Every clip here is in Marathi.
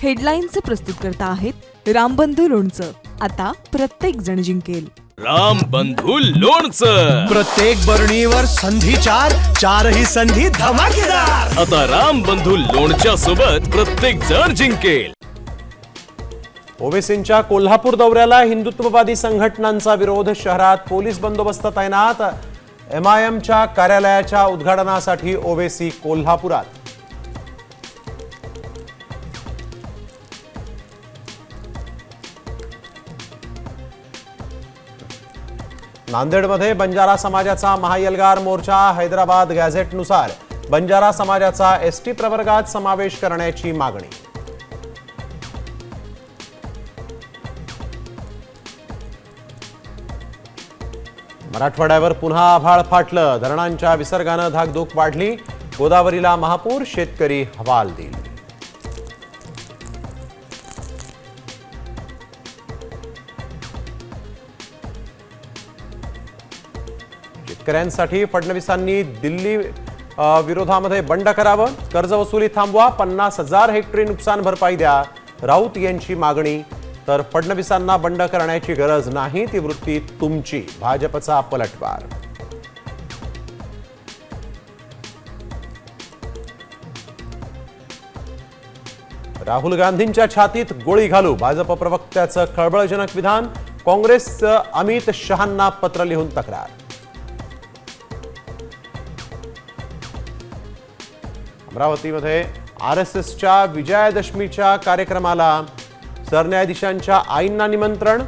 हेडलाईनचे प्रस्तुतकर्ता आहेत रामबंधू लोणचं. आता प्रत्येक जण जिंकेल. रामबंधू लोणचं. प्रत्येक बरणीवर संधी चार, चारही संधी धमाकेदार. आता रामबंधू लोणच्या सोबत प्रत्येक जण जिंकेल. ओवेसींच्या कोल्हापूर दौऱ्याला हिंदुत्ववादी संघटनांचा विरोध. शहरात पोलीस बंदोबस्त तैनात. MIMच्या कार्यालयाच्या उद्घाटनासाठी ओवेसी कोल्हापुरात. नांदेडमध्ये बंजारा समाजाचा महाएल्गार मोर्चा. हैदराबाद गॅझेटनुसार बंजारा समाजाचा ST प्रवर्गात समावेश करण्याची मागणी. मराठवाड्यावर पुन्हा आभाळ फाटलं. धरणांच्या विसर्गानं धाकधूक वाढली. गोदावरीला महापूर, शेतकरी हवालदिल. शेतकऱ्यांसाठी फडणवीसांनी दिल्ली विरोधामध्ये बंड करावं. कर्जवसुली थांबवा. 50,000 हेक्टरी नुकसान भरपाई द्या. राऊत यांची मागणी. तर फडणवीसांना बंड करण्याची गरज नाही, ती वृत्ती तुमची. भाजपचा पलटवार. राहुल गांधींच्या छातीत गोळी घालू. भाजप प्रवक्त्याचं खळबळजनक विधान. काँग्रेसचं अमित शहांना पत्र लिहून तक्रार. अमरावतीमध्ये RSSच्या विजयादशमीच्या कार्यक्रमाला सरन्यायाधीशांच्या आईंना निमंत्रण.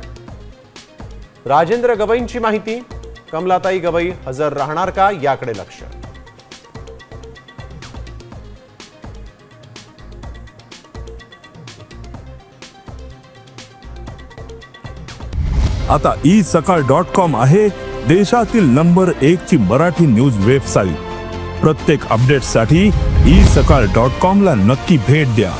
राजेंद्र गवईंची माहिती. कमलाताई गवई हजर राहणार का, याकडे लक्ष. आता isakal.com आहे देशातील नंबर 1 ची मराठी न्यूज वेबसाईट. प्रत्येक अपडेटसाठी isakal.com ला नक्की भेट द्या.